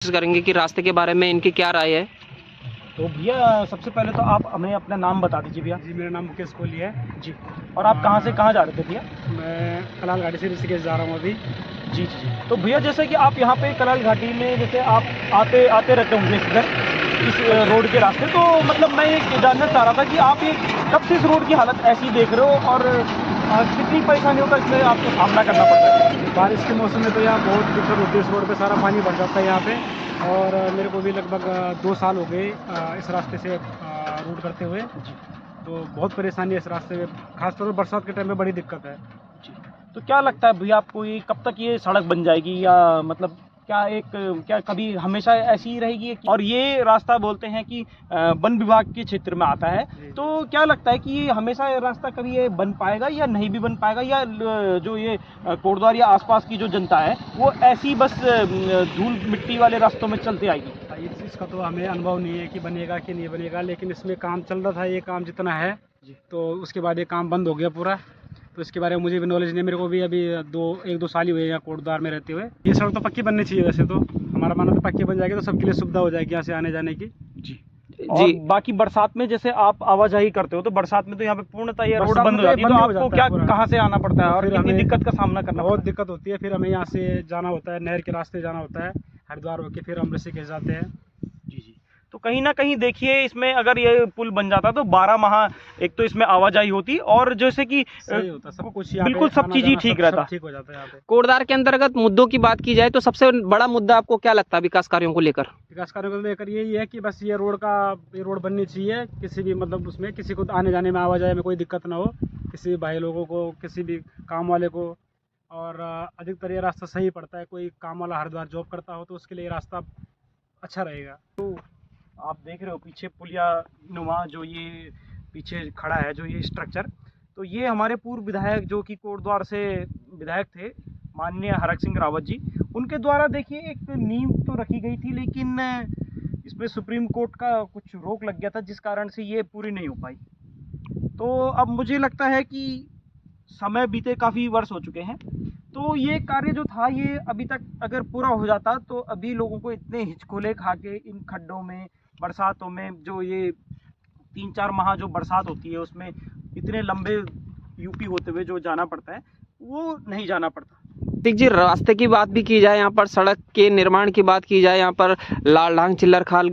कोशिश करेंगे कि रास्ते के बारे में इनकी क्या राय है। तो भैया सबसे पहले तो आप हमें अपना नाम बता दीजिए भैया। जी, मेरा नाम मुकेश कोहली है। जी। और आप कहाँ से कहाँ जा रहे थे भैया? मैं कलाल घाटी से ऋषिकेश जा रहा हूँ अभी। जी जी। तो भैया जैसे कि आप यहाँ पे कलाल घाटी में जैसे आप आते रहते होंगे इस रोड के रास्ते, तो मतलब मैं ये जानना चाह रहा था कि आप ये कब से इस रोड की हालत ऐसी देख रहे हो और कितनी परेशानियों का इसमें आपको सामना करना पड़ता है? बारिश के मौसम में तो यहाँ बहुत दिक्कत होती है, इस रोड पे सारा पानी भर जाता है यहाँ पे। और मेरे को भी लगभग 2 साल हो गए इस रास्ते से रूट करते हुए। तो बहुत परेशानी है इस रास्ते में, खासतौर पर बरसात के टाइम में बड़ी दिक्कत है। जी। तो क्या लगता है भैया आपको, ये कब तक ये सड़क बन जाएगी, या मतलब क्या कभी हमेशा ऐसी ही रहेगी? और ये रास्ता बोलते हैं कि वन विभाग के क्षेत्र में आता है, तो क्या लगता है कि ये हमेशा ये रास्ता कभी ये बन पाएगा या नहीं भी बन पाएगा, या जो ये कोटद्वार या आसपास की जो जनता है वो ऐसी बस धूल मिट्टी वाले रास्तों में चलते आएगी? इस चीज़ का तो हमें अनुभव नहीं है कि बनेगा कि नहीं बनेगा, लेकिन इसमें काम चल रहा था, ये काम जितना है तो उसके बाद ये काम बंद हो गया पूरा। तो इसके बारे में मुझे भी नॉलेज नहीं है, मेरे को भी अभी 1-2 साल ही हुए यहाँ कोटद्वार में रहते हुए। ये सड़क तो पक्की बननी चाहिए, वैसे तो हमारा मानना तो पक्की बन जाएगी तो सबके लिए सुविधा हो जाएगी यहाँ से आने जाने की। जी। और बाकी बरसात में जैसे आप आवाजाही करते हो, तो बरसात में तो यहाँ पे पूर्णतः ये रोड बंद हो जाती है, तो आपको क्या कहाँ से आना पड़ता है और कितनी दिक्कत का सामना करना? बहुत दिक्कत होती है, फिर हमें यहाँ से जाना होता है, नहर के रास्ते जाना होता है, हरिद्वार होके फिर हम ऋषिकेश जाते हैं। जी जी। तो कहीं ना कहीं देखिए, इसमें अगर ये पुल बन जाता तो 12 माह एक तो इसमें आवाजाही होती और जैसे कि सही होता, सब कुछ बिल्कुल सब चीज ही ठीक रहता, ठीक हो जाता है यहाँ पे। कोटद्वार के अंतर्गत मुद्दों की बात की जाए तो सबसे बड़ा मुद्दा आपको क्या लगता है विकास कार्यों को लेकर? विकास कार्यों को लेकर यही है कि बस ये रोड बननी चाहिए, किसी भी मतलब उसमें किसी को आने जाने में आवाजाही में कोई दिक्कत ना हो, किसी भाई लोगों को, किसी भी काम वाले को। और अधिकतर ये रास्ता सही पड़ता है, कोई काम वाला हरिद्वार जॉब करता हो तो उसके लिए रास्ता अच्छा रहेगा। तो आप देख रहे हो पीछे पुलिया नुमा जो ये पीछे खड़ा है, जो ये स्ट्रक्चर, तो ये हमारे पूर्व विधायक जो कि कोटद्वार से विधायक थे, माननीय हरक सिंह रावत जी, उनके द्वारा देखिए एक नींव तो रखी गई थी, लेकिन इसमें सुप्रीम कोर्ट का कुछ रोक लग गया था, जिस कारण से ये पूरी नहीं हो पाई। तो अब मुझे लगता है कि समय बीते काफ़ी वर्ष हो चुके हैं, तो ये कार्य जो था ये अभी तक अगर पूरा हो जाता तो अभी लोगों को इतने हिचकोले खा के इन खड्डों में, बरसातों में, जो ये 3-4 माह जो बरसात होती है उसमें इतने लंबे यूपी होते हुए जो जाना पड़ता है, वो नहीं जाना पड़ता। ठीक जी, रास्ते की बात भी की जाए, यहाँ पर सड़क के निर्माण की बात की जाए, यहाँ पर लालढांग चिल्लरखाल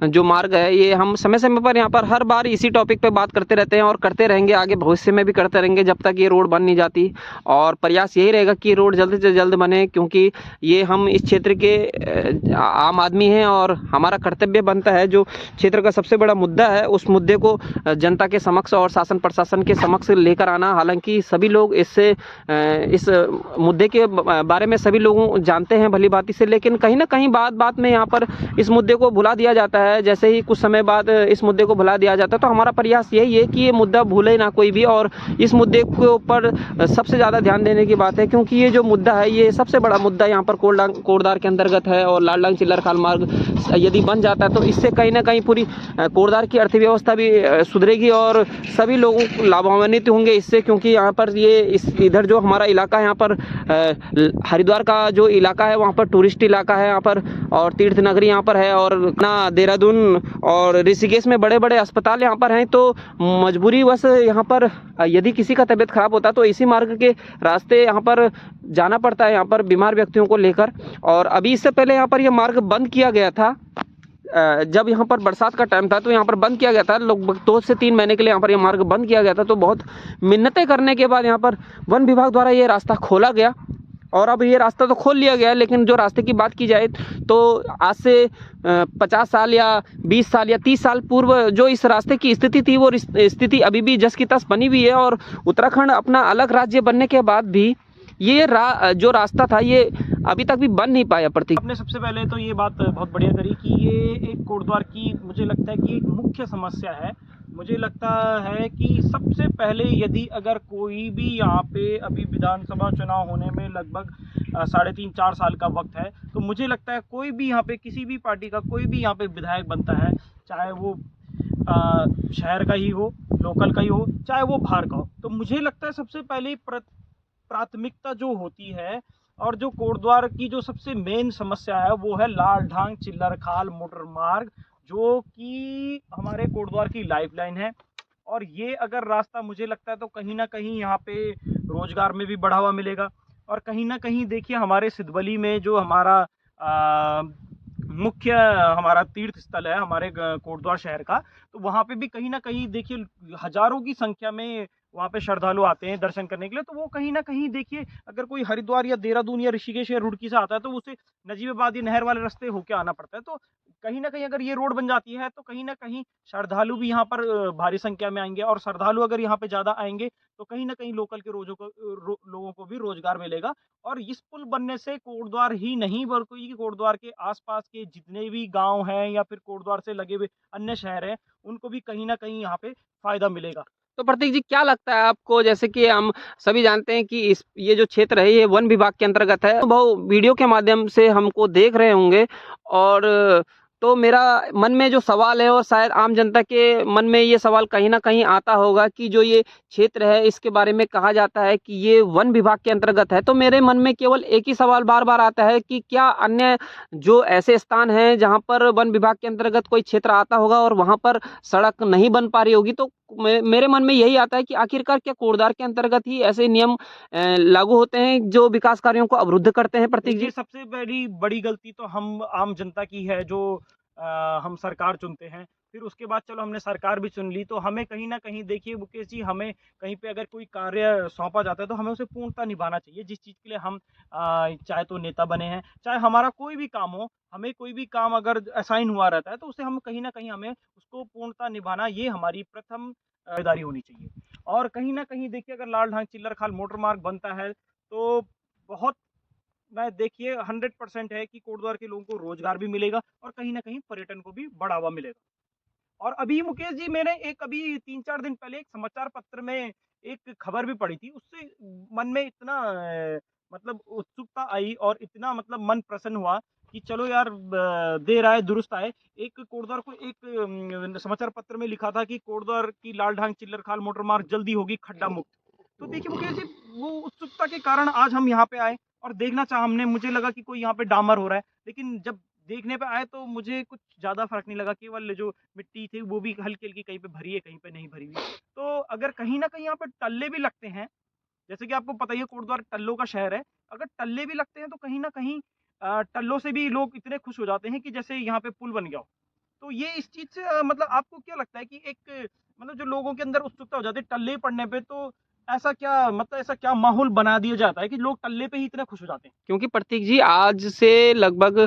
जो मार्ग है, ये हम समय समय पर यहाँ पर हर बार इसी टॉपिक पे बात करते रहते हैं और करते रहेंगे, आगे भविष्य में भी करते रहेंगे जब तक ये रोड बन नहीं जाती। और प्रयास यही रहेगा कि रोड जल्द से जल्द बने, क्योंकि ये हम इस क्षेत्र के आम आदमी हैं और हमारा कर्तव्य बनता है, जो क्षेत्र का सबसे बड़ा मुद्दा है उस मुद्दे को जनता के समक्ष और शासन प्रशासन के समक्ष लेकर आना। हालांकि सभी लोग इस मुद्दे के बारे में सभी लोग जानते हैं भली भांति से, लेकिन कहीं ना कहीं बात में यहाँ पर इस मुद्दे को भुला दिया जाता है। जैसे ही कुछ समय बाद इस मुद्दे को भुला दिया जाता है, तो हमारा प्रयास यही है कि ये मुद्दा भूले ना कोई भी, और इस मुद्दे के ऊपर सबसे ज़्यादा ध्यान देने की बात है, क्योंकि ये जो मुद्दा है ये सबसे बड़ा मुद्दा यहाँ पर कोटद्वार के अंतर्गत है। और लालढांग चिल्लरखाल मार्ग यदि बन जाता है तो इससे कहीं ना कहीं पूरी कोटद्वार की अर्थव्यवस्था भी सुधरेगी और सभी लोग लाभान्वित होंगे इससे, क्योंकि यहाँ पर इधर जो हमारा इलाका है, यहाँ पर हरिद्वार का जो इलाका है वहाँ पर टूरिस्ट इलाका है यहाँ पर, और तीर्थ नगरी यहाँ पर है, और ना देहरादून और ऋषिकेश में बड़े बड़े अस्पताल यहाँ पर हैं। तो मजबूरी बस यहाँ पर यदि किसी का तबीयत खराब होता है तो इसी मार्ग के रास्ते यहाँ पर जाना पड़ता है, यहाँ पर बीमार व्यक्तियों को लेकर। और अभी इससे पहले यहाँ पर यह मार्ग बंद किया गया था, जब यहाँ पर बरसात का टाइम था तो यहाँ पर बंद किया गया था, लगभग 2 से 3 महीने के लिए यहाँ पर यह मार्ग बंद किया गया था। तो बहुत मिन्नतें करने के बाद यहाँ पर वन विभाग द्वारा ये रास्ता खोला गया और अब ये रास्ता तो खोल लिया गया है, लेकिन जो रास्ते की बात की जाए तो आज से 50 साल या 20 साल या 30 साल पूर्व जो इस रास्ते की स्थिति थी, वो स्थिति अभी भी जस की तस बनी हुई है। और उत्तराखंड अपना अलग राज्य बनने के बाद भी ये जो रास्ता था ये अभी तक भी बन नहीं पाया। प्रतीक, आपने सबसे पहले तो ये बात बहुत बढ़िया करी कि ये एक कोटद्वार की, मुझे लगता है कि एक मुख्य समस्या है। मुझे लगता है कि सबसे पहले यदि अगर कोई भी यहाँ पे अभी विधानसभा चुनाव होने में लगभग 3.5-4 साल का वक्त है, तो मुझे लगता है कोई भी यहाँ पे किसी भी पार्टी का कोई भी यहाँ पे विधायक बनता है, चाहे वो शहर का ही हो, लोकल का ही हो, चाहे वो बाहर का हो, तो मुझे लगता है सबसे पहले प्राथमिकता जो होती है और जो कोटद्वार की जो सबसे मेन समस्या है वो है लालढांग चिल्लरखाल मोटर मार्ग, जो कि हमारे कोटद्वार की लाइफलाइन है। और ये अगर रास्ता, मुझे लगता है तो कहीं ना कहीं यहाँ पे रोजगार में भी बढ़ावा मिलेगा। और कहीं ना कहीं देखिए हमारे सिद्धबली में जो हमारा मुख्य हमारा तीर्थ स्थल है हमारे कोटद्वार शहर का, तो वहाँ पे भी कहीं ना कहीं देखिए हजारों की संख्या में वहाँ पे श्रद्धालु आते हैं दर्शन करने के लिए। तो वो कहीं ना कहीं देखिए, अगर कोई हरिद्वार या देहरादून या ऋषिकेश या रुड़की से आता है तो उसे नजीबाबाद या नहर वाले रास्ते होके आना पड़ता है। तो कहीं ना कहीं अगर ये रोड बन जाती है तो कहीं ना कहीं श्रद्धालु भी यहाँ पर भारी संख्या में आएंगे, और श्रद्धालु अगर यहाँ पे ज्यादा आएंगे तो कहीं ना कहीं लोकल के लोगों को भी रोजगार मिलेगा। और इस पुल बनने से कोटद्वार ही नहीं बल्कि कोटद्वार के आसपास के जितने भी गांव हैं या फिर कोटद्वार से लगे हुए अन्य शहर हैं, उनको भी कहीं ना कहीं यहाँ पे फायदा मिलेगा। तो प्रतीक जी, क्या लगता है आपको, जैसे कि हम सभी जानते हैं कि ये जो क्षेत्र है ये वन विभाग के अंतर्गत है, तो वीडियो के माध्यम से हमको देख रहे होंगे, और तो मेरा मन में जो सवाल है और शायद आम जनता के मन में ये सवाल कहीं ना कहीं आता होगा कि जो ये क्षेत्र है इसके बारे में कहा जाता है कि ये वन विभाग के अंतर्गत है। तो मेरे मन में केवल एक ही सवाल बार बार आता है कि क्या अन्य जो ऐसे स्थान हैं जहाँ पर वन विभाग के अंतर्गत कोई क्षेत्र आता होगा और वहाँ पर सड़क नहीं बन पा रही होगी, तो मेरे मन में यही आता है कि आखिरकार क्या कोटद्वार के अंतर्गत ही ऐसे नियम लागू होते हैं जो विकास कार्यों को अवरुद्ध करते हैं? प्रतीक जी, सबसे बड़ी गलती तो हम आम जनता की है, जो हम सरकार चुनते हैं। फिर उसके बाद चलो हमने सरकार भी चुन ली, तो हमें कहीं ना कहीं देखिए मुकेश जी, हमें कहीं पे अगर कोई कार्य सौंपा जाता है तो हमें उसे पूर्णतः निभाना चाहिए। जिस चीज़ के लिए हम चाहे तो नेता बने हैं, चाहे हमारा कोई भी काम हो, हमें कोई भी काम अगर असाइन हुआ रहता है तो उसे हम कहीं ना कहीं हमें उसको पूर्णतः निभाना, ये हमारी प्रथम जिम्मेदारी होनी चाहिए। और कहीं ना कहीं देखिए अगर लालढांग चिल्लरखाल मोटर मार्ग बनता है तो बहुत, मैं देखिए 100% है कि कोटद्वार के लोगों को रोजगार भी मिलेगा और कहीं ना कहीं पर्यटन को भी बढ़ावा मिलेगा। और अभी मुकेश जी, मैंने अभी 3-4 दिन पहले एक समाचार पत्र में एक खबर भी पढ़ी थी, उससे मन में इतना मतलब उत्सुकता आई और इतना मतलब मन प्रसन्न हुआ कि चलो यार, देर आए दुरुस्त आए। एक कोटद्वार को एक समाचार पत्र में लिखा था कि कोटद्वार की लालढांग चिल्लरखाल मोटर मार्ग जल्दी होगी खड्डा मुक्त। तो देखिए मुकेश जी, वो उत्सुकता के कारण आज हम यहाँ पे आए और देखना चाहा हमने, मुझे लगा कि कोई यहाँ पे डामर हो रहा है, लेकिन जब देखने पे आए तो मुझे कुछ ज्यादा फर्क नहीं लगा। केवल जो मिट्टी थी वो भी हल्की हल्की कहीं पे भरी है, कहीं पे नहीं भरी हुई। तो अगर कहीं ना कहीं यहाँ पे टल्ले भी लगते हैं, जैसे कि आपको पता ही है कोटद्वार टल्लों का शहर है, अगर टल्ले भी लगते हैं तो कहीं ना कहीं टल्लों से भी लोग इतने खुश हो जाते हैं कि जैसे यहाँ पे पुल बन गया हो। तो ये इस चीज से मतलब आपको क्या लगता है कि एक मतलब जो लोगों के अंदर उत्सुकता हो जाती है टल्ले पड़ने पे, तो ऐसा क्या मतलब ऐसा क्या माहौल बना दिया जाता है कि लोग टल्ले पे ही इतने खुश हो जाते हैं? क्योंकि प्रतीक जी, आज से लगभग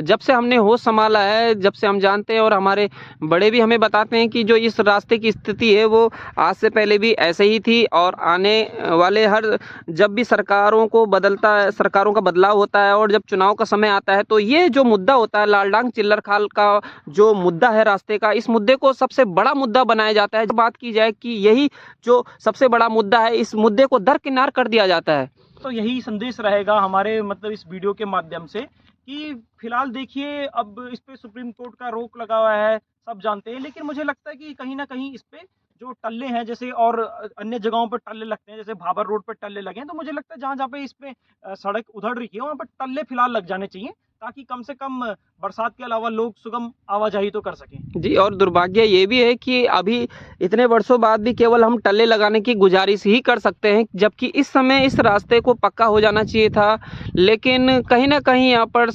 जब से हमने होश संभाला है, जब से हम जानते हैं और हमारे बड़े भी हमें बताते हैं कि जो इस रास्ते की स्थिति है वो आज से पहले भी ऐसे ही थी, और आने वाले हर जब भी सरकारों का बदलाव होता है और जब चुनाव का समय आता है तो ये जो मुद्दा होता है लालढांग चिल्लरखाल का जो मुद्दा है रास्ते का, इस मुद्दे को सबसे बड़ा मुद्दा बनाया जाता है। जब बात की जाए कि यही जो सबसे बड़ा मुद्दा है, इस मुद्दे को दरकिनार कर दिया जाता है। तो यही संदेश रहेगा हमारे मतलब इस वीडियो के माध्यम से कि फिलहाल देखिए अब इस पे सुप्रीम कोर्ट का रोक लगा हुआ है, सब जानते हैं, लेकिन मुझे लगता है कि कहीं ना कहीं इस पे जो टल्ले हैं, जैसे और अन्य जगहों पर टल्ले लगते हैं, जैसे भाबर रोड पर टल्ले लगे हैं, तो मुझे लगता है जहाँ जहाँ पे इस पे सड़क उधड़ रही है वहाँ पर टल्ले फिलहाल लग जाने चाहिए, ताकि कम से कम बरसात के अलावा लोग सुगम आवाजाही तो कर सकें। जी, और दुर्भाग्य ये भी है कि अभी इतने वर्षों बाद भी केवल हम टल्ले लगाने की गुजारिश ही कर सकते हैं, जबकि इस समय इस रास्ते को पक्का हो जाना चाहिए था। लेकिन कहीं ना कहीं यहाँ पर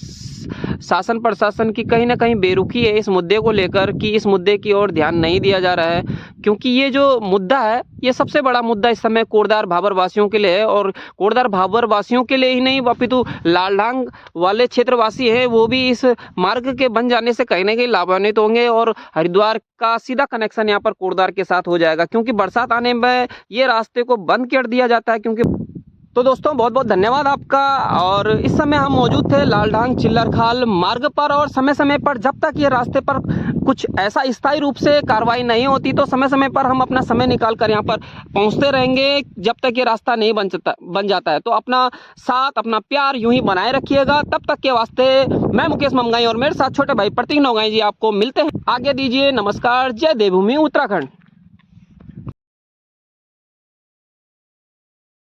शासन प्रशासन की कहीं ना कहीं बेरुखी है इस मुद्दे को लेकर, कि इस मुद्दे की ओर ध्यान नहीं दिया जा रहा है, क्योंकि ये जो मुद्दा है ये सबसे बड़ा मुद्दा इस समय कोटद्वार भाबर वासियों के लिए है। और कोटद्वार भाबर वासियों के लिए ही नहीं, अपितु लालढांग वाले क्षेत्रवासी हैं वो भी इस मार्ग के बन जाने से कहीं ना कहीं लाभान्वित होंगे, और हरिद्वार का सीधा कनेक्शन यहाँ पर कोटद्वार के साथ हो जाएगा, क्योंकि बरसात आने में ये रास्ते को बंद कर दिया जाता है। क्योंकि तो दोस्तों, बहुत बहुत धन्यवाद आपका। और इस समय हम मौजूद थे लालढांग चिल्लरखाल मार्ग पर, और समय समय पर जब तक ये रास्ते पर कुछ ऐसा स्थायी रूप से कार्रवाई नहीं होती तो समय समय पर हम अपना समय निकाल कर यहाँ पर पहुँचते रहेंगे, जब तक ये रास्ता नहीं बन जाता है। तो अपना साथ, अपना प्यार यूं ही बनाए रखिएगा। तब तक के वास्ते मैं मुकेश ममगाई और मेरे साथ छोटे भाई प्रतीक नौगाई जी आपको मिलते हैं। आगे दीजिए, नमस्कार, जय देवभूमि उत्तराखंड।